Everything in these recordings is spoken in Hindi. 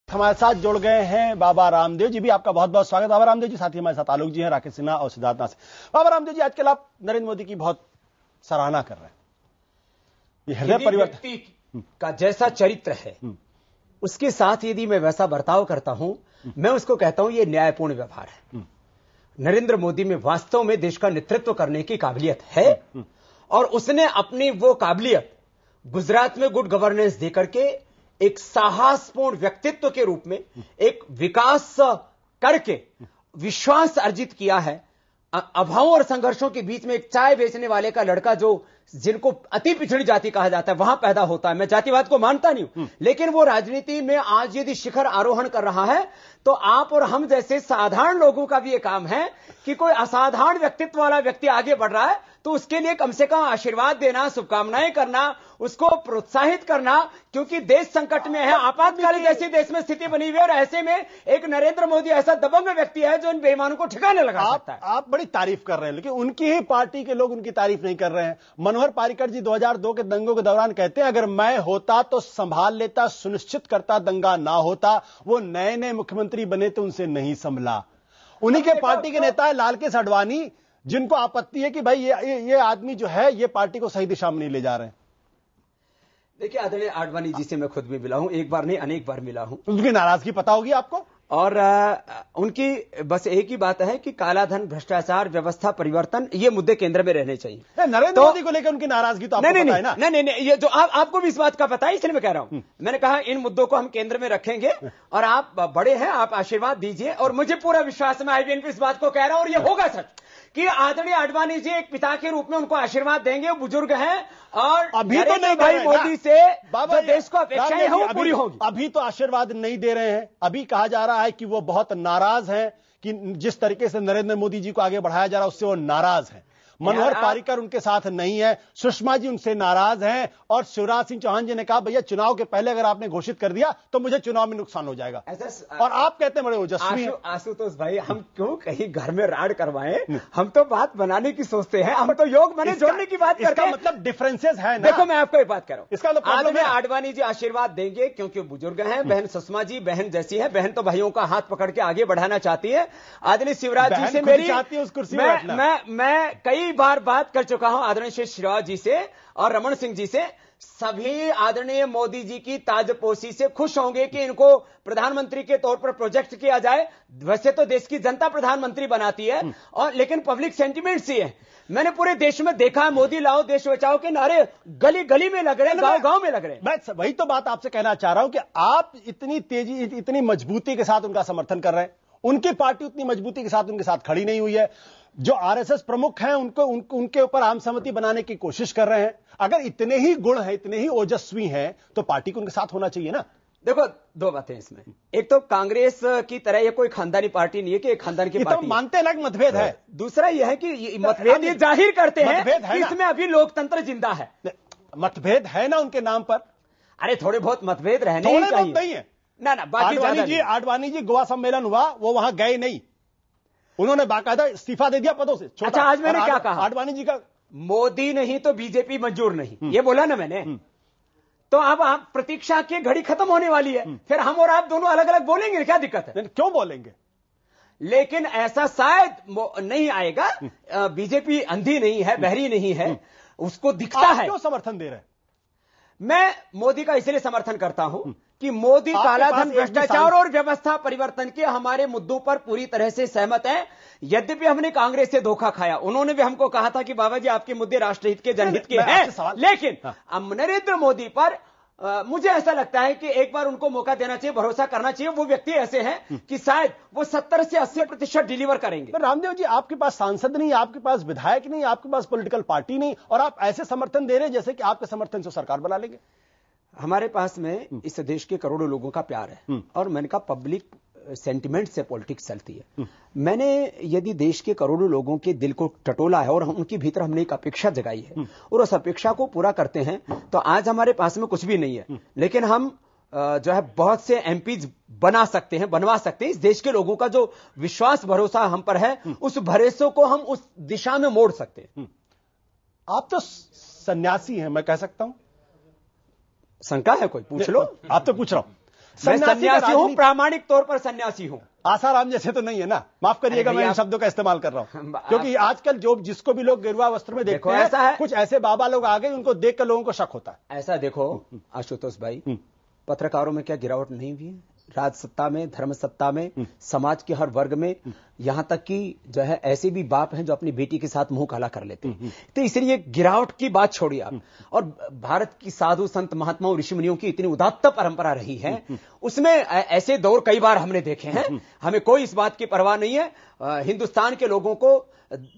हमारे साथ जुड़ गए हैं बाबा रामदेव जी भी। आपका बहुत बहुत स्वागत बाबा रामदेव जी। साथ ही हमारे साथ आलोक जी हैं, राकेश सिन्हा और सिद्धार्थ नाथ। बाबा रामदेव जी, आजकल आप नरेंद्र मोदी की बहुत सराहना कर रहे हैं। ये हृदय परिवर्तन का जैसा चरित्र है उसके साथ यदि मैं वैसा बर्ताव करता हूं, मैं उसको कहता हूं ये न्यायपूर्ण व्यवहार है। नरेंद्र मोदी में वास्तव में देश का नेतृत्व करने की काबिलियत है और उसने अपनी वो काबिलियत गुजरात में गुड गवर्नेंस देकर के एक साहसपूर्ण व्यक्तित्व के रूप में एक विकास करके विश्वास अर्जित किया है। अभावों और संघर्षों के बीच में एक चाय बेचने वाले का लड़का जो जिनको अति पिछड़ी जाति कहा जाता है वहां पैदा होता है। मैं जातिवाद को मानता नहीं हूं, लेकिन वो राजनीति में आज यदि शिखर आरोहण कर रहा है तो आप और हम जैसे साधारण लोगों का भी ये काम है कि कोई असाधारण व्यक्तित्व वाला व्यक्ति आगे बढ़ रहा है तो उसके लिए कम से कम आशीर्वाद देना, शुभकामनाएं करना, उसको प्रोत्साहित करना, क्योंकि देश संकट में है, आपातकालीन जैसी देश में स्थिति बनी हुई है और ऐसे में एक नरेंद्र मोदी ऐसा दबंग व्यक्ति है जो इन बेईमानों को ठिकाने लगा सकता है। आप बड़ी तारीफ कर रहे हैं, लेकिन उनकी ही पार्टी के लोग उनकी तारीफ नहीं कर रहे हैं। मनोहर पार्रिकर जी 2002 के दंगों के दौरान कहते हैं, अगर मैं होता तो संभाल लेता, सुनिश्चित करता दंगा ना होता। वो नए नए मुख्यमंत्री बने तो उनसे नहीं संभला। उन्हीं के पार्टी के नेता है लालकेश आडवाणी, जिनको आपत्ति है कि भाई ये आदमी जो है ये पार्टी को सही दिशा में नहीं ले जा रहे हैं। देखिए आदरणीय आडवाणी जी से मैं खुद भी मिला हूं, एक बार नहीं अनेक बार मिला हूं। उनकी नाराजगी पता होगी आपको। और उनकी बस एक ही बात है कि कालाधन, भ्रष्टाचार, व्यवस्था परिवर्तन, ये मुद्दे केंद्र में रहने चाहिए। नरेंद्र मोदी को लेकर उनकी नाराजगी तो आपको पता है ना। नहीं, ये जो आपको भी इस बात का पता है, इसलिए मैं कह रहा हूं। मैंने कहा इन मुद्दों को हम केंद्र में रखेंगे और आप बड़े हैं, आप आशीर्वाद दीजिए और मुझे पूरा विश्वास है, मैं IBNP इस बात को कह रहा हूं और ये होगा सच कि आदरणीय आडवाणी जी एक पिता के रूप में उनको आशीर्वाद देंगे। बुजुर्ग हैं और अभी तो नहीं भाई मोदी से जो देश को अपेक्षाएं हैं वो पूरी होगी। अभी तो आशीर्वाद नहीं दे रहे हैं। अभी कहा जा रहा है कि वो बहुत नाराज हैं कि जिस तरीके से नरेंद्र मोदी जी को आगे बढ़ाया जा रहा है उससे वो नाराज हैं। मनोहर पार्रिकर उनके साथ नहीं है, सुषमा जी उनसे नाराज हैं और शिवराज सिंह चौहान जी ने कहा भैया चुनाव के पहले अगर आपने घोषित कर दिया तो मुझे चुनाव में नुकसान हो जाएगा। और आप कहते हैं बड़े ओजस्वी हैं। आशुतोष भाई, हम क्यों कहीं घर में राड करवाएं? हम तो बात बनाने की सोचते हैं, हम तो योग बने जोड़ने की बात करते हैं। मतलब डिफरेंसेस है ना। देखो मैं आपको एक बात कर रहा हूं, इसका आदरणीय आडवाणी जी आशीर्वाद देंगे क्योंकि बुजुर्ग हैं। बहन सुषमा जी बहन जैसी है, बहन तो भाइयों का हाथ पकड़ के आगे बढ़ाना चाहती है। आदरणीय शिवराज जी से मेरी मैं कई बार बात कर चुका हूं आदरणीय श्री शिवराज जी से और रमन सिंह जी से। सभी आदरणीय मोदी जी की ताजपोशी से खुश होंगे कि इनको प्रधानमंत्री के तौर पर प्रोजेक्ट किया जाए। वैसे तो देश की जनता प्रधानमंत्री बनाती है और लेकिन पब्लिक सेंटिमेंट से है। मैंने पूरे देश में देखा है मोदी लाओ देश बचाओ के नारे गली गली में लग रहे हैं, गांव गांव में लग रहे हैं। मैं वही तो बात आपसे कहना चाह रहा हूं कि आप इतनी तेजी इतनी मजबूती के साथ उनका समर्थन कर रहे हैं। उनकी पार्टी उतनी मजबूती के साथ उनके साथ खड़ी नहीं हुई है। जो RSS प्रमुख हैं उनके ऊपर आम सहमति बनाने की कोशिश कर रहे हैं। अगर इतने ही गुण हैं, इतने ही ओजस्वी हैं तो पार्टी को उनके साथ होना चाहिए ना। देखो दो बातें इसमें, एक तो कांग्रेस की तरह ये कोई खानदानी पार्टी नहीं है कि एक खानदान की पार्टी तो मानते हैं मतभेद है। दूसरा यह है कि मतभेद ये जाहिर करते हैं कि इसमें अभी लोकतंत्र जिंदा है। मतभेद है ना उनके नाम पर। अरे थोड़े बहुत मतभेद रहने ही चाहिए। नहीं है ना बाकी आडवाणी जी गोवा सम्मेलन हुआ, वो वहां गए नहीं, उन्होंने बाकायदा इस्तीफा दे दिया पदों से। अच्छा आज मैंने क्या कहा? आडवाणी जी का मोदी नहीं तो बीजेपी मंजूर नहीं, ये बोला ना मैंने। तो अब आप प्रतीक्षा की घड़ी खत्म होने वाली है, फिर हम और आप दोनों अलग अलग बोलेंगे, क्या दिक्कत है? क्यों बोलेंगे? लेकिन ऐसा शायद नहीं आएगा। बीजेपी अंधी नहीं है, बहरी नहीं है, उसको दिखता है। क्यों समर्थन दे रहे हैं? मैं मोदी का इसलिए समर्थन करता हूं कि मोदी कालाधन, भ्रष्टाचार और व्यवस्था परिवर्तन के हमारे मुद्दों पर पूरी तरह से सहमत हैं। यद्यपि हमने कांग्रेस से धोखा खाया, उन्होंने भी हमको कहा था कि बाबा जी आपके मुद्दे राष्ट्रहित के, जनहित के हैं, लेकिन अब नरेंद्र मोदी पर मुझे ऐसा लगता है कि एक बार उनको मौका देना चाहिए, भरोसा करना चाहिए। वो व्यक्ति ऐसे हैं कि शायद वो 70 से 80% डिलीवर करेंगे। तो रामदेव जी, आपके पास सांसद नहीं, आपके पास विधायक नहीं, आपके पास पॉलिटिकल पार्टी नहीं, और आप ऐसे समर्थन दे रहे हैं जैसे कि आपके समर्थन से सरकार बना लेंगे। हमारे पास में इस देश के करोड़ों लोगों का प्यार है और मैंने कहा पब्लिक सेंटिमेंट से पॉलिटिक्स चलती है। मैंने यदि देश के करोड़ों लोगों के दिल को टटोला है और उनके भीतर हमने एक अपेक्षा जगाई है और उस अपेक्षा को पूरा करते हैं, तो आज हमारे पास में कुछ भी नहीं है, लेकिन हम जो है बहुत से MPs बना सकते हैं, बनवा सकते हैं। इस देश के लोगों का जो विश्वास भरोसा हम पर है, उस भरोसे को हम उस दिशा में मोड़ सकते हैं। आप तो सन्यासी हैं, मैं कह सकता हूं। शंका है कोई? पूछ लो। आप तो पूछ रहा हूं। सन्यासी हूं, प्रामाणिक तौर पर सन्यासी हूं। आसाराम जैसे तो नहीं है ना, माफ करिएगा मैं इन शब्दों का इस्तेमाल कर रहा हूं, क्योंकि आजकल जिसको भी लोग गेरुआ वस्त्र में देखते हैं, ऐसा है कुछ ऐसे बाबा लोग आ गए, उनको देखकर लोगों को शक होता है। ऐसा देखो आशुतोष भाई, पत्रकारों में क्या गिरावट नहीं हुई है? राज सत्ता में, धर्म सत्ता में, समाज के हर वर्ग में, यहां तक कि जो है ऐसे भी बाप हैं जो अपनी बेटी के साथ मुंह काला कर लेते हैं। तो इसलिए गिरावट की बात छोड़िए आप। और भारत की साधु संत महात्माओं ऋषि मुनियों की इतनी उदात्त परंपरा रही है, उसमें ऐसे दौर कई बार हमने देखे हैं। हमें कोई इस बात की परवाह नहीं है। हिंदुस्तान के लोगों को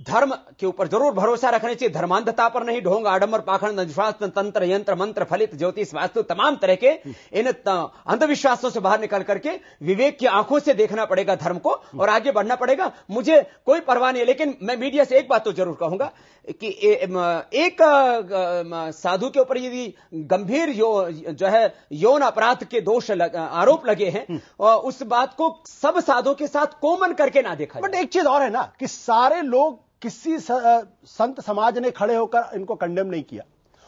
धर्म के ऊपर जरूर भरोसा रखना चाहिए, धर्मांधता पर नहीं। ढोंग, आडंबर, पाखंड, अंधविश्वास, तंत्र, यंत्र, मंत्र, फलित, ज्योतिष, वास्तु, तमाम तरह के इन अंधविश्वासों से बाहर निकल करके विवेक की आंखों से देखना पड़ेगा धर्म को, और आगे बढ़ना पड़ेगा। मुझे कोई परवाह नहीं है, लेकिन मैं मीडिया से एक बात तो जरूर कहूंगा कि एक साधु के ऊपर यदि गंभीर जो है यौन अपराध के दोष आरोप लगे हैं, उस बात को सब साधुओं के साथ कॉमन करके ना देखा। बट एक चीज और है ना कि सारे लोग, किसी संत समाज ने खड़े होकर इनको कंडेम नहीं किया,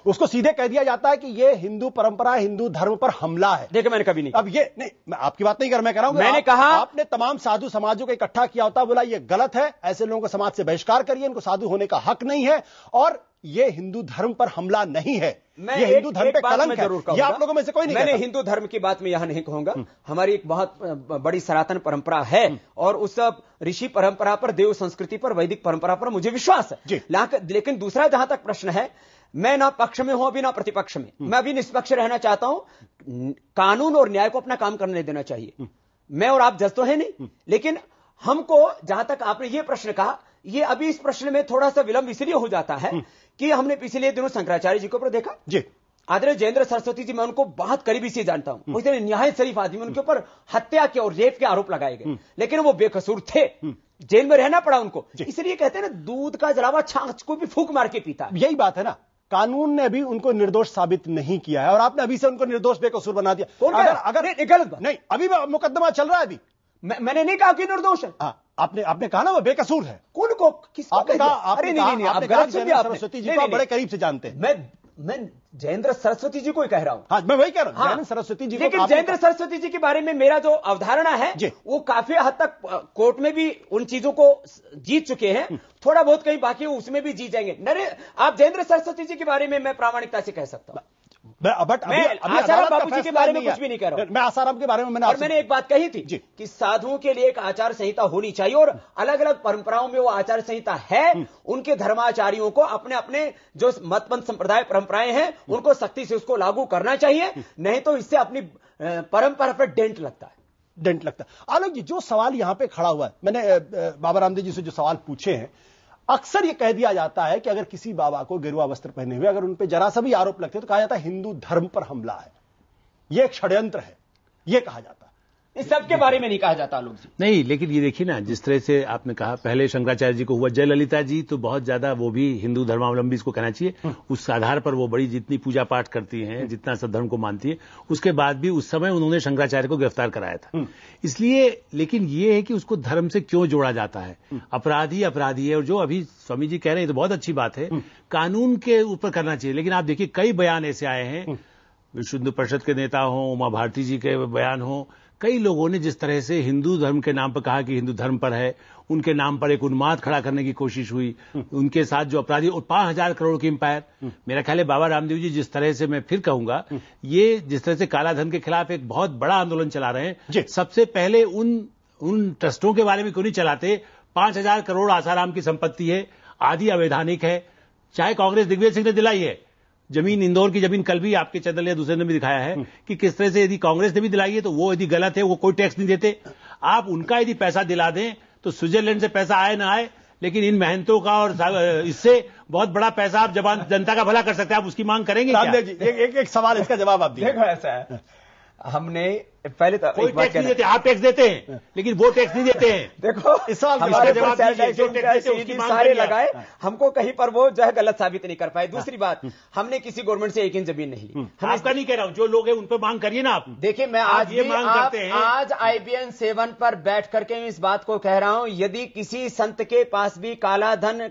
उसको सीधे कह दिया जाता है कि ये हिंदू परंपरा, हिंदू धर्म पर हमला है। देखिए मैंने कभी नहीं, अब ये नहीं, मैं आपकी बात नहीं कर, मैं कह रहा हूं, मैंने कहा आपने तमाम साधु समाजों को इकट्ठा किया होता, बोला ये गलत है, ऐसे लोगों को समाज से बहिष्कार करिए, इनको साधु होने का हक नहीं है, और ये हिंदू धर्म पर हमला नहीं है, ये हिंदू धर्म पे कलंक है। ये आप लोगों में से कोई नहीं मैंने हिंदू धर्म की बात में यहां नहीं कहूंगा। हमारी एक बहुत बड़ी सनातन परंपरा है, और उस ऋषि परंपरा पर, देव संस्कृति पर, वैदिक परंपरा पर मुझे विश्वास है। लेकिन दूसरा जहां तक प्रश्न है, मैं ना पक्ष में हूं अभी ना प्रतिपक्ष में, मैं अभी निष्पक्ष रहना चाहता हूं। कानून और न्याय को अपना काम करने देना चाहिए। मैं और आप जज तो है नहीं, लेकिन हमको, जहां तक आपने ये प्रश्न कहा, ये अभी इस प्रश्न में थोड़ा सा विलंब इसलिए हो जाता है कि हमने पिछले दिनों शंकराचार्य जी के ऊपर देखा जी। आदरणीय जयेंद्र सरस्वती जी, मैं उनको बहुत करीबी से जानता हूं, वो इतने निहायत शरीफ आदमी, उनके ऊपर हत्या के और रेप के आरोप लगाए गए, लेकिन वो बेकसूर थे, जेल में रहना पड़ा उनको। इसलिए कहते हैं ना, दूध का जलावा छाछ को भी फूंक मार के पीता। यही बात है ना, कानून ने अभी उनको निर्दोष साबित नहीं किया है, और आपने अभी से उनको निर्दोष बेकसूर बना दिया। अगर गलत नहीं, अभी मुकदमा चल रहा है, अभी मैंने नहीं कहा कि निर्दोष है। आपने कहा ना वो बेकसूर है। कौन को? किसको? आपने कहा, आप गलत समझे। सरस्वती जी को बड़े करीब से जानते हैं। मैं जयेंद्र सरस्वती जी को ही कह रहा हूं। हाँ, मैं वही कह रहा हूं, जयेंद्र सरस्वती जी को। लेकिन जयेंद्र सरस्वती जी के बारे में मेरा जो अवधारणा है, वो काफी हद तक कोर्ट में भी उन चीजों को जीत चुके हैं, थोड़ा बहुत कहीं बाकी हो उसमें भी जीत जाएंगे। आप जयेंद्र सरस्वती जी के बारे में मैं प्रामाणिकता से कह सकता हूं। बट आसाराम बाबू जी के बारे में कुछ भी नहीं कह रहा हूं। मैं आसाराम के बारे में मैंने एक बात कही थी कि साधुओं के लिए एक आचार संहिता होनी चाहिए, और अलग अलग परंपराओं में वो आचार संहिता है। उनके धर्माचार्यों को अपने अपने जो मतपंथ संप्रदाय परंपराएं हैं, उनको सख्ती से उसको लागू करना चाहिए, नहीं तो इससे अपनी परंपरा पर डेंट लगता है। आलोक जी, जो सवाल यहां पे खड़ा हुआ है, मैंने बाबा रामदेव जी से जो सवाल पूछे हैं, अक्सर यह कह दिया जाता है कि अगर किसी बाबा को गेरुआ वस्त्र पहने हुए अगर उन पे जरा सा भी आरोप लगते हैं तो कहा जाता है हिंदू धर्म पर हमला है, यह एक षड्यंत्र है, यह कहा जाता है। इस सब के बारे में नहीं कहा जाता आलोक जी। नहीं, लेकिन ये देखिए ना, जिस तरह से आपने कहा, पहले शंकराचार्य जी को हुआ, जयललिता जी तो बहुत ज्यादा, वो भी हिंदू धर्मावलंबी इसको कहना चाहिए, उस आधार पर वो बड़ी जितनी पूजा पाठ करती हैं, जितना सब धर्म को मानती है, उसके बाद भी उस समय उन्होंने शंकराचार्य को गिरफ्तार कराया था। इसलिए, लेकिन ये है कि उसको धर्म से क्यों जोड़ा जाता है? अपराधी अपराधी है, और जो अभी स्वामी जी कह रहे हैं तो बहुत अच्छी बात है, कानून के ऊपर करना चाहिए। लेकिन आप देखिए, कई बयान ऐसे आए हैं, विश्व हिंदू परिषद के नेता हों, उमा भारती जी के बयान हों, कई लोगों ने जिस तरह से हिंदू धर्म के नाम पर कहा कि हिंदू धर्म पर है, उनके नाम पर एक उन्माद खड़ा करने की कोशिश हुई, उनके साथ जो अपराधी, और 5,000 करोड़ की एम्पायर, मेरा ख्याल है बाबा रामदेव जी जिस तरह से, मैं फिर कहूंगा, ये जिस तरह से काला धन के खिलाफ एक बहुत बड़ा आंदोलन चला रहे हैं, सबसे पहले उन ट्रस्टों के बारे में क्यों नहीं चलाते? 5,000 करोड़ आसाराम की संपत्ति है, आधी अवैधानिक है, चाहे कांग्रेस दिग्विजय सिंह ने दिलाई है जमीन, इंदौर की जमीन, कल भी आपके चैनल या दूसरे ने भी दिखाया है कि किस तरह से यदि कांग्रेस ने भी दिलाई है तो वो यदि गलत है, वो कोई टैक्स नहीं देते। आप उनका यदि पैसा दिला दें तो स्विट्जरलैंड से पैसा आए ना आए, लेकिन इन मेहनतों का और इससे बहुत बड़ा पैसा आप जनता का भला कर सकते हैं, आप उसकी मांग करेंगे क्या? जी, एक सवाल, इसका जवाब आप दीजिए। देखो, ऐसा है, हमने पहले तो कोई टैक्स नहीं देते, आप टैक्स देते हैं लेकिन वो टैक्स नहीं देते हैं। देखो, इस सवाल हमारे जवाब सारे लगाए, हमको कहीं पर वो जो है गलत साबित नहीं कर पाए। दूसरी बात, हमने किसी गवर्नमेंट से एक इंच जमीन नहीं ली। आपका नहीं कह रहा हूं, जो लोग हैं उन पर मांग करिए ना आप। देखिए, मैं आज ये मांग करते हैं, आज IBN 7 पर बैठ करके मैं इस बात को कह रहा हूं, यदि किसी संत के पास भी काला धन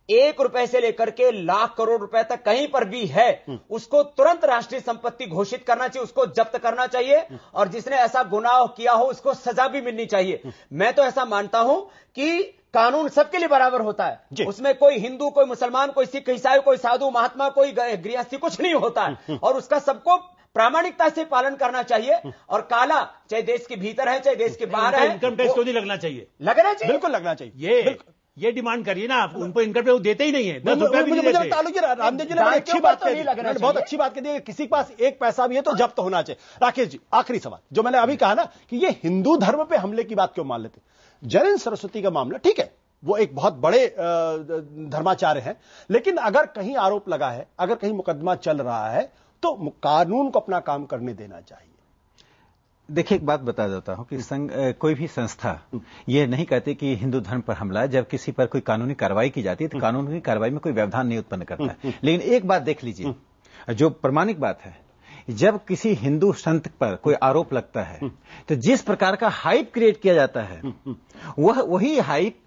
1 रुपए से लेकर के लाख करोड़ रुपए तक कहीं पर भी है, उसको तुरंत राष्ट्रीय संपत्ति घोषित करना चाहिए, उसको जब्त करना चाहिए, और जिसने ऐसा गुनाह किया हो उसको सजा भी मिलनी चाहिए। मैं तो ऐसा मानता हूं कि कानून सबके लिए बराबर होता है, उसमें कोई हिंदू, कोई मुसलमान, कोई सिख, ईसाई, कोई साधु, महात्मा, कोई गृहस्थी, कुछ नहीं होता है, और उसका सबको प्रामाणिकता से पालन करना चाहिए। और काला चाहे देश के भीतर है चाहे देश के बाहर है, इनकम टैक्स क्यों नहीं लगना चाहिए? लगना चाहिए, बिल्कुल लगना चाहिए। ये डिमांड करिए ना आप, उनको इनकम टैक्स देते ही नहीं है, 10 रुपया भी नहीं मुझे देते। तालुक जी, रामदेव जी ने बड़ी अच्छी बात कही, बहुत अच्छी बात कही है, किसी के पास एक पैसा भी है तो जब्त होना चाहिए। राकेश जी, आखिरी सवाल, जो मैंने अभी कहा ना कि ये हिंदू धर्म पे हमले की बात क्यों मान लेते? जयंत सरस्वती का मामला ठीक है, वो एक बहुत बड़े धर्माचार्य हैं, लेकिन अगर कहीं आरोप लगा है, अगर कहीं मुकदमा चल रहा है, तो कानून को अपना काम करने देना चाहिए। देखिए, एक बात बता देता हूं कि कोई भी संस्था ये नहीं कहती कि हिंदू धर्म पर हमला है। जब किसी पर कोई कानूनी कार्रवाई की जाती है तो कानूनी कार्रवाई में कोई व्यवधान नहीं उत्पन्न करता है। लेकिन एक बात देख लीजिए, जो प्रमाणिक बात है, जब किसी हिंदू संत पर कोई आरोप लगता है तो जिस प्रकार का हाइप क्रिएट किया जाता है, वही हाइप,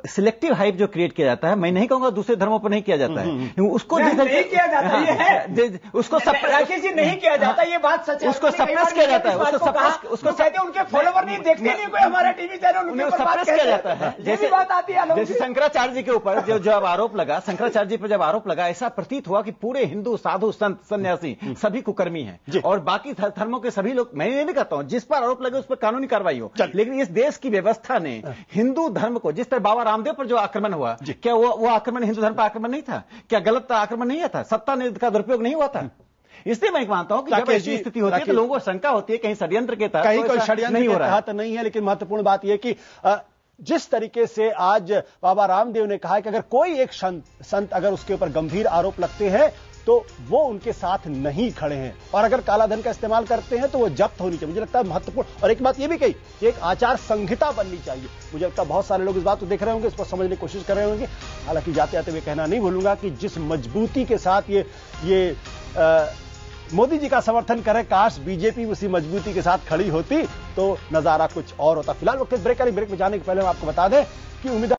सिलेक्टिव हाइप जो क्रिएट किया जाता है, मैं नहीं कहूंगा दूसरे धर्मों पर नहीं किया जाता है, उसको नहीं किया जाता, ये है उसको राकेश जी नहीं किया जाता, ये बात सच है, उसको सप्रेस किया जाता है, उसको कहते हैं उनके फॉलोवर नहीं देखते, नहीं कोई हमारा टीवी चैनल उनके ऊपर बात किया जाता है। जैसे बात आती है जैसे शंकराचार्य जी के ऊपर जब आरोप लगा, शंकराचार्य जी पर जब आरोप लगा, ऐसा प्रतीत हुआ कि पूरे हिंदू साधु संत सन्यासी सभी कुकर्मी हैं, और बाकी धर्मों के सभी लोग, मैं ये नहीं कहता हूं जिस पर आरोप लगे उस पर कानूनी कार्रवाई हो, लेकिन इस देश की व्यवस्था ने हिंदू धर्म को, जिस तरह बाबा रामदेव पर जो आक्रमण हुआ, क्या वो आक्रमण हिंदू धर्म पर आक्रमण नहीं था? क्या गलत आक्रमण नहीं था? सत्ता का दुरुपयोग नहीं हुआ था? इसलिए मैं मानता हूं कि जब ऐसी स्थिति होती है तो लोगों को शंका होती है कहीं षड्यंत्र के तहत, कहीं कोई षड्यंत्र के तहत नहीं है। लेकिन महत्वपूर्ण बात यह कि जिस तरीके से आज बाबा रामदेव ने कहा कि अगर कोई एक संत अगर उसके ऊपर गंभीर आरोप लगते हैं तो वो उनके साथ नहीं खड़े हैं, और अगर काला धन का इस्तेमाल करते हैं तो वो जब्त होनी चाहिए। मुझे लगता है महत्वपूर्ण। और एक बात ये भी कही कि एक आचार संहिता बननी चाहिए। मुझे लगता है बहुत सारे लोग इस बात को देख रहे होंगे, इसको समझने की कोशिश कर रहे होंगे। हालांकि जाते जाते मैं कहना नहीं भूलूंगा कि जिस मजबूती के साथ ये मोदी जी का समर्थन करे, काश बीजेपी उसी मजबूती के साथ खड़ी होती तो नजारा कुछ और होता। फिलहाल वक्त ब्रेक में जाने के पहले हम आपको बता दें कि उम्मीद